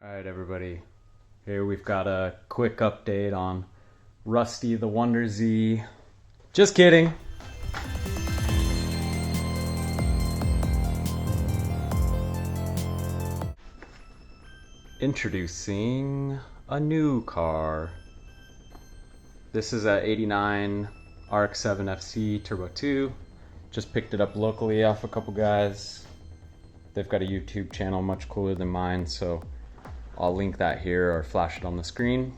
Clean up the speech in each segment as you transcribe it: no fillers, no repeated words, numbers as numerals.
Alright everybody, here we've got a quick update on Rusty the Wonder Z. Just kidding! Introducing a new car. This is a 89 RX-7 FC Turbo 2. Just picked it up locally off a couple guys. They've got a YouTube channel much cooler than mine, so I'll link that here or flash it on the screen.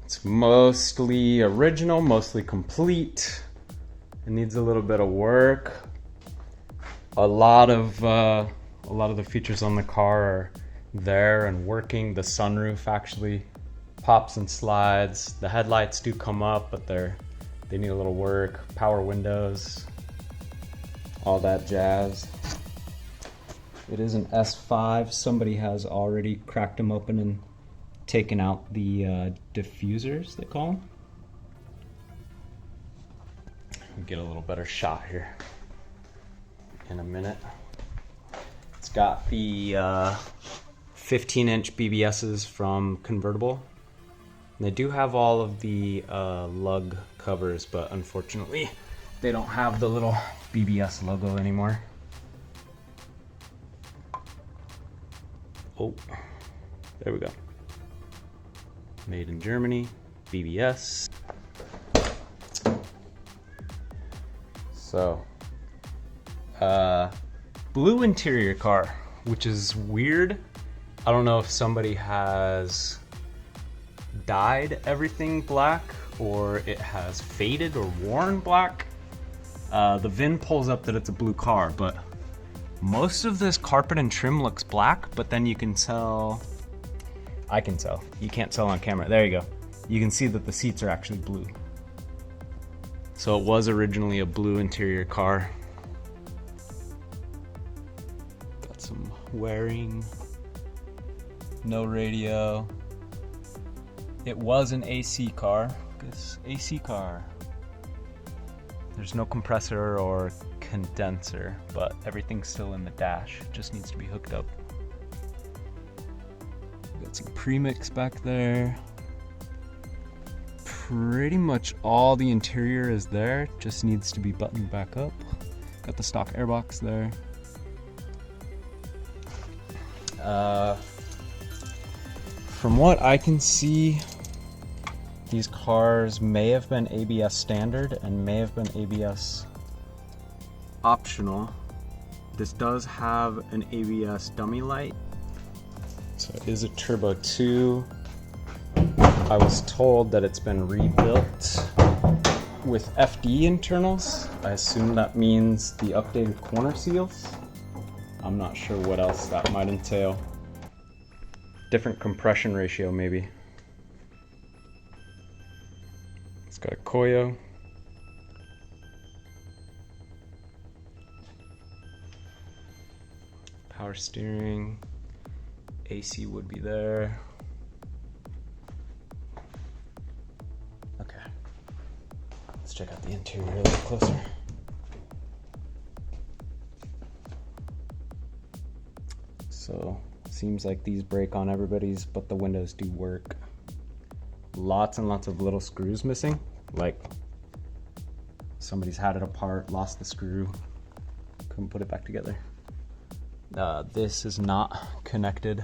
It's mostly original, mostly complete. It needs a little bit of work. A lot of the features on the car are there and working. The sunroof actually pops and slides. The headlights do come up, but they need a little work. Power windows, all that jazz. It is an S5. Somebody has already cracked them open and taken out the diffusers, they call them. We'll get a little better shot here in a minute. It's got the 15-inch BBSs from Convertible. And they do have all of the lug covers, but unfortunately they don't have the little BBS logo anymore. Oh, there we go. Made in Germany, BBS. So, blue interior car, which is weird. I don't know if somebody has dyed everything black or it has faded or worn black. The VIN pulls up that it's a blue car, but most of this carpet and trim looks black, but then you can tell, I can tell, you can't tell on camera, there you go. You can see that the seats are actually blue. So it was originally a blue interior car. Got some wearing, no radio. It was an AC car. This AC car. There's no compressor or condenser, but everything's still in the dash. It just needs to be hooked up. Got some premix back there. Pretty much all the interior is there, just needs to be buttoned back up. Got the stock airbox there. From what I can see, these cars may have been ABS standard and may have been ABS optional. This does have an ABS dummy light. So it is a Turbo 2. I was told that it's been rebuilt with FD internals. I assume that means the updated corner seals. I'm not sure what else that might entail. Different compression ratio maybe. It's got a Koyo. Power steering. AC would be there. Okay. Let's check out the interior a little closer. So, seems like these break on everybody's, but the windows do work. Lots and lots of little screws missing. Like, somebody's had it apart, lost the screw, couldn't put it back together. This is not connected.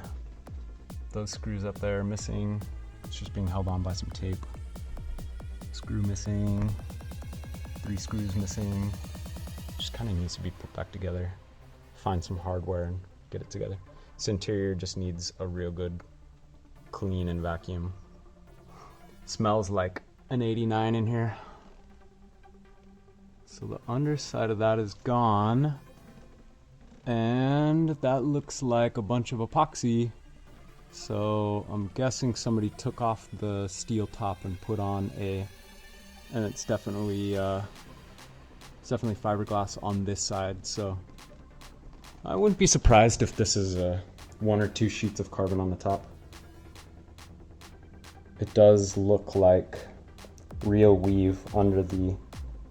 Those screws up there are missing. It's just being held on by some tape. Screw missing, 3 screws missing. Just kind of needs to be put back together. Find some hardware and get it together. This interior just needs a real good clean and vacuum. Smells like an 89 in here. So the underside of that is gone. And that looks like a bunch of epoxy. So I'm guessing somebody took off the steel top and put on and it's definitely fiberglass on this side. So I wouldn't be surprised if this is 1 or 2 sheets of carbon on the top. it does look like real weave under the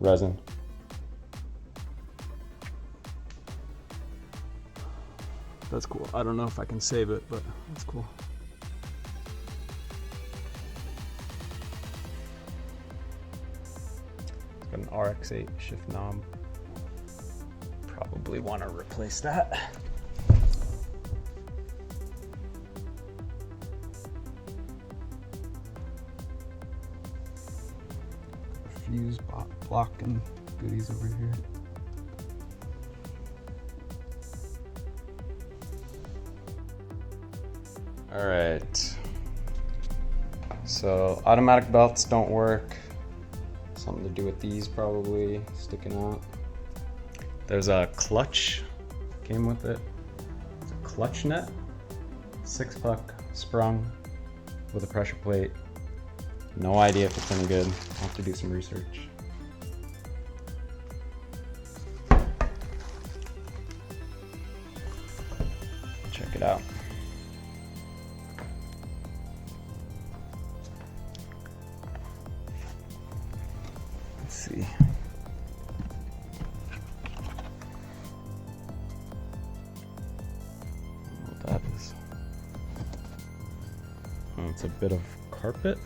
resin. That's cool. I don't know if I can save it, but that's cool. It's got an RX-8 shift knob. Probably want to replace that. Fuse block and goodies over here. All right, so automatic belts don't work. Something to do with these probably sticking out. There's a clutch, came with it. It's a clutch net, 6-puck sprung with a pressure plate. No idea if it's any good. I'll have to do some research. Check it out. Let's see. What that is. Oh, it's a bit of carpet.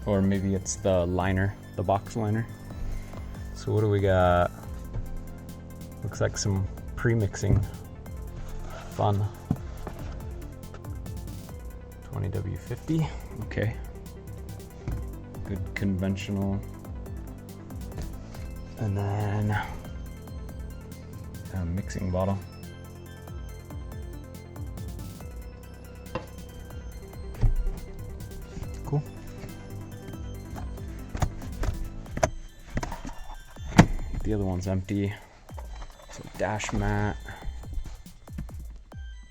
Or maybe it's the liner, the box liner. So what do we got? Looks like some pre-mixing. Fun. 20W50, okay. Good conventional. And then a mixing bottle. Cool. The other one's empty. So dash mat.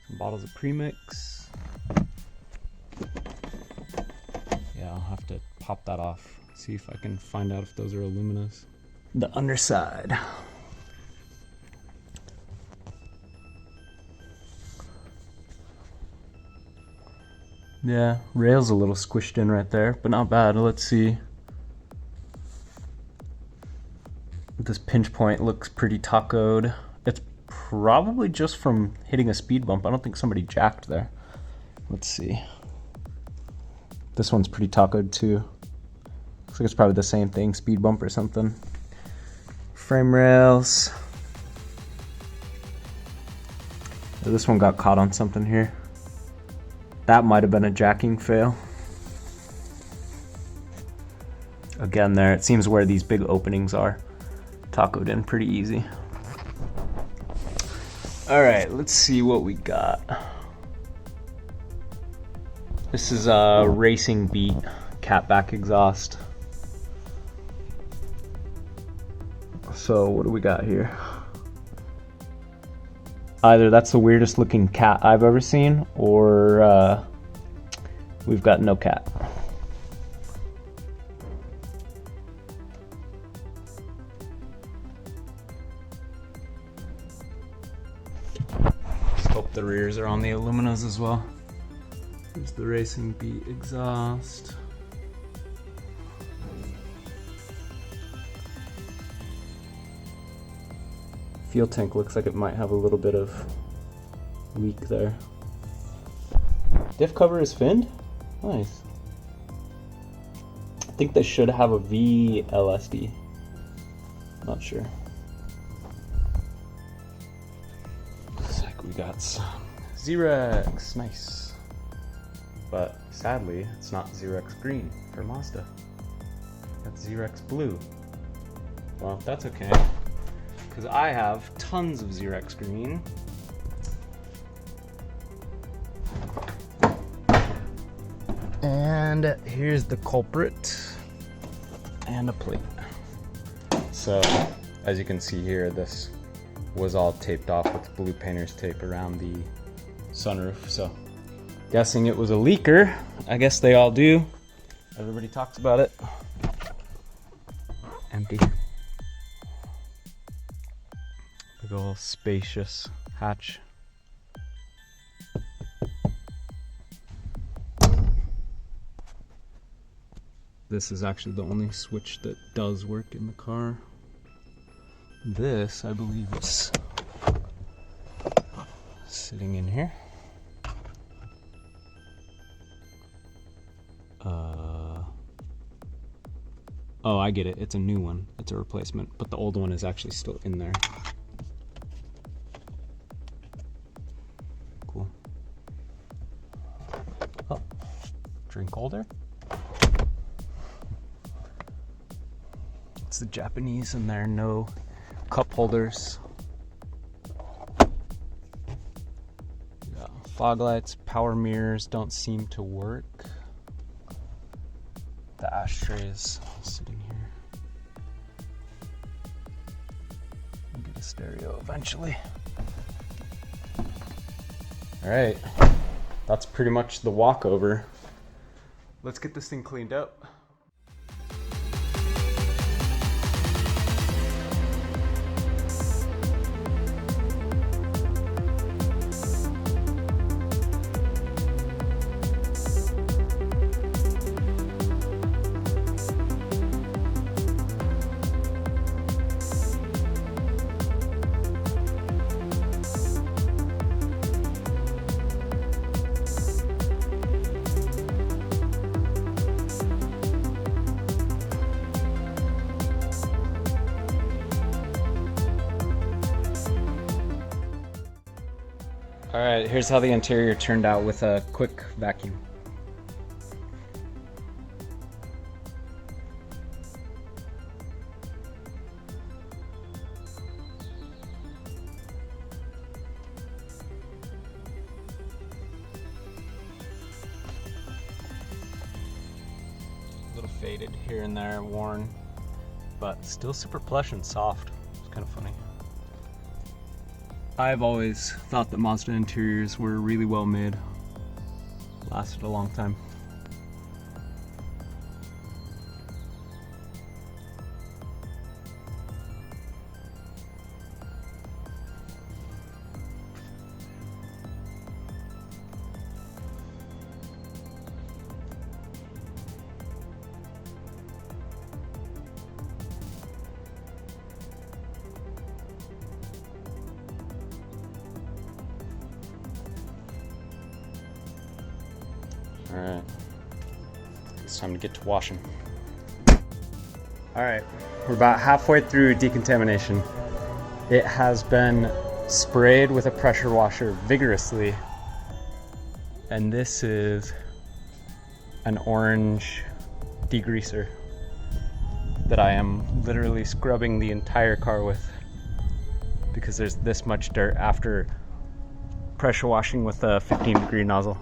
Some bottles of premix. Yeah, I'll have to pop that off. See if I can find out if those are aluminas. The underside. Yeah, rail's a little squished in right there, but not bad. Let's see. This pinch point looks pretty tacoed. It's probably just from hitting a speed bump. I don't think somebody jacked there. Let's see. This one's pretty tacoed too. Looks like it's probably the same thing, speed bump or something. Frame rails. This one got caught on something here. That might have been a jacking fail. Again there, it seems where these big openings are. Tacoed in pretty easy. All right, let's see what we got. This is a Racing Beat catback exhaust. So what do we got here? Either that's the weirdest looking cat I've ever seen, or we've got no cat. Let's hope the rears are on the aluminas as well. Here's the Racing Beat exhaust. Fuel tank looks like it might have a little bit of leak there. Diff cover is finned? Nice. I think this should have a VLSD. Not sure. Looks like we got some Xerox, nice. But sadly, it's not Xerox green for Mazda. That's Xerox blue. Well, that's okay. Because I have tons of Xerox green. And here's the culprit and a plate. So as you can see here, this was all taped off with blue painter's tape around the sunroof. So guessing it was a leaker. I guess they all do. Everybody talks about it. Empty. Big old spacious hatch. This is actually the only switch that does work in the car. This, I believe, is sitting in here. Oh, I get it. It's a new one. It's a replacement, but the old one is actually still in there. Cool. Oh, drink holder. It's the Japanese in there, no cup holders. Yeah, fog lights, power mirrors don't seem to work. The ashtray is sitting here. We'll get a stereo eventually. All right, that's pretty much the walkover. Let's get this thing cleaned up. All right, here's how the interior turned out with a quick vacuum. A little faded here and there, worn, but still super plush and soft. It's kind of funny. I've always thought that Mazda interiors were really well made. Lasted a long time. All right, it's time to get to washing. All right, we're about halfway through decontamination. It has been sprayed with a pressure washer vigorously, and this is an orange degreaser that I am literally scrubbing the entire car with because there's this much dirt after pressure washing with a 15-degree nozzle.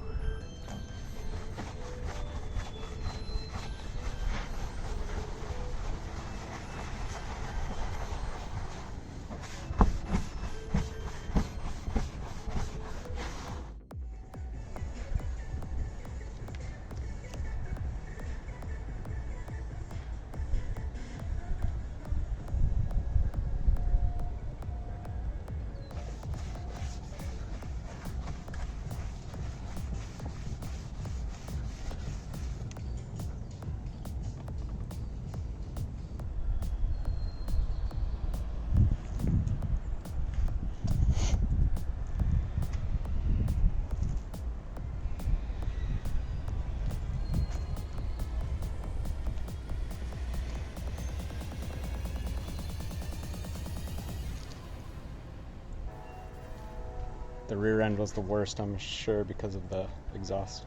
The rear end was the worst, I'm sure, because of the exhaust.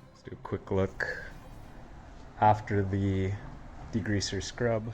Let's do a quick look after the degreaser scrub.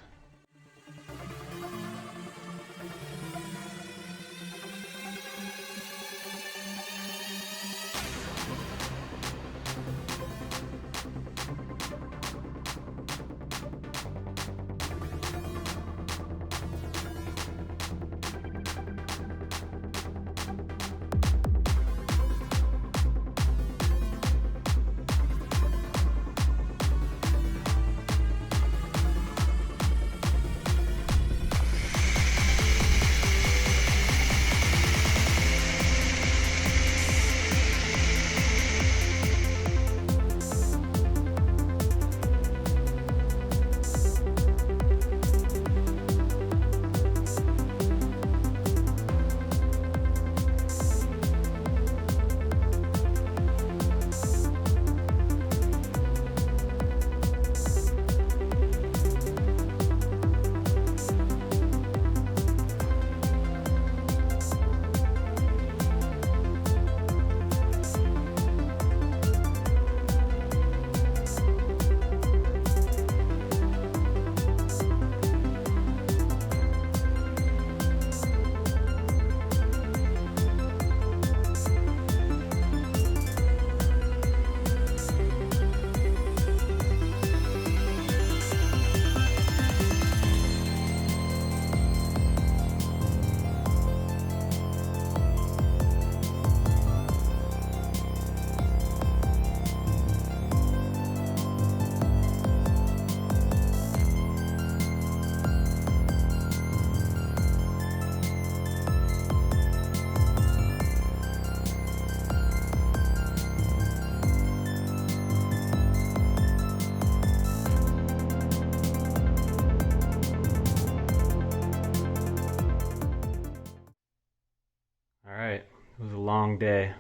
It was a long day.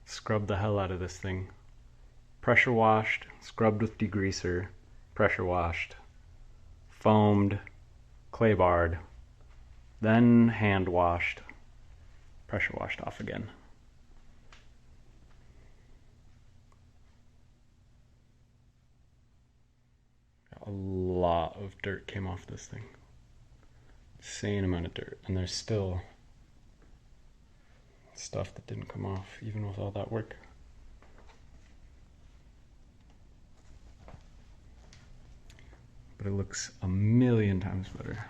Scrubbed the hell out of this thing. Pressure washed, scrubbed with degreaser, pressure washed, foamed, clay barred, then hand washed, pressure washed off again. A lot of dirt came off this thing. Insane amount of dirt, and there's still stuff that didn't come off even with all that work. But it looks a million times better.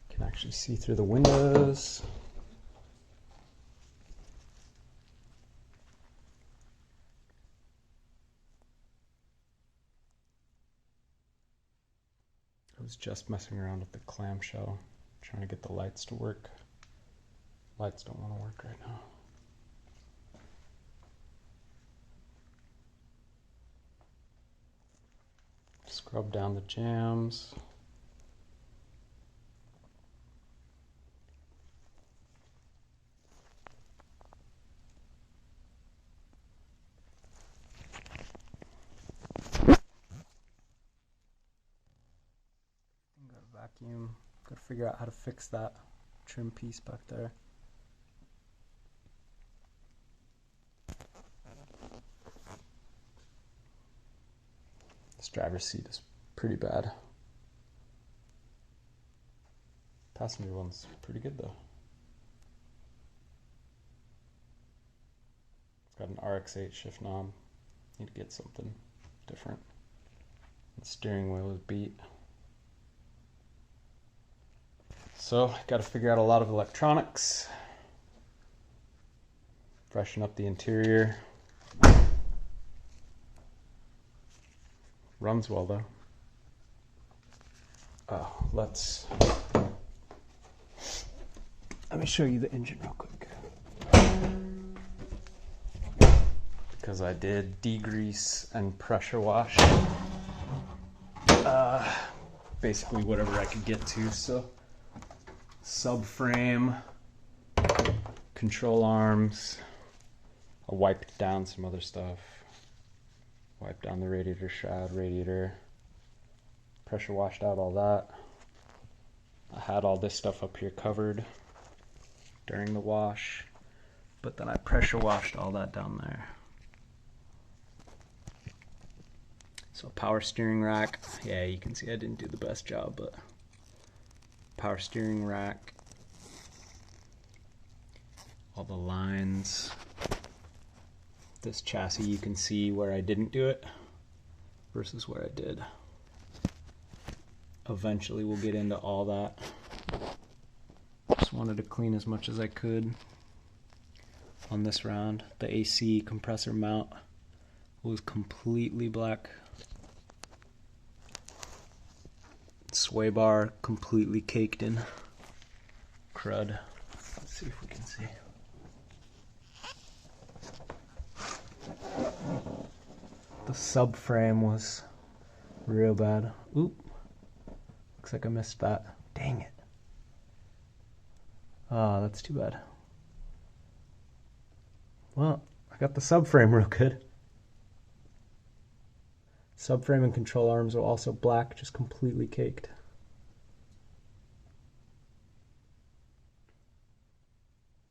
Can actually see through the windows. I was just messing around with the clamshell, trying to get the lights to work. Lights don't want to work right now. Scrub down the jams. Vacuum. Gotta figure out how to fix that trim piece back there. This driver's seat is pretty bad. Passenger one's pretty good though. It's got an RX-8 shift knob. Need to get something different. The steering wheel is beat. So, got to figure out a lot of electronics. Freshen up the interior. Runs well though. Let me show you the engine real quick. Because I did degrease and pressure wash. Basically whatever I could get to, so. Subframe, control arms. I wiped down some other stuff. Wiped down the radiator shroud, radiator. Pressure washed out all that. I had all this stuff up here covered during the wash, but then I pressure washed all that down there. So power steering rack. Yeah, you can see I didn't do the best job, but power steering rack, all the lines. This chassis, you can see where I didn't do it versus where I did. Eventually we'll get into all that. Just wanted to clean as much as I could on this round. The AC compressor mount was completely black. Sway bar completely caked in crud. Let's see if we can see. The subframe was real bad. Oop. Looks like I missed that. Dang it. Ah, that's too bad. Well, I got the subframe real good. Subframe and control arms are also black, just completely caked.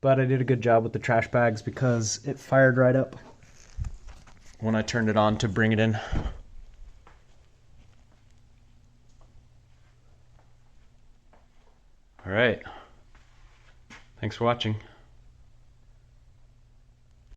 But I did a good job with the trash bags because it fired right up when I turned it on to bring it in. All right. Thanks for watching.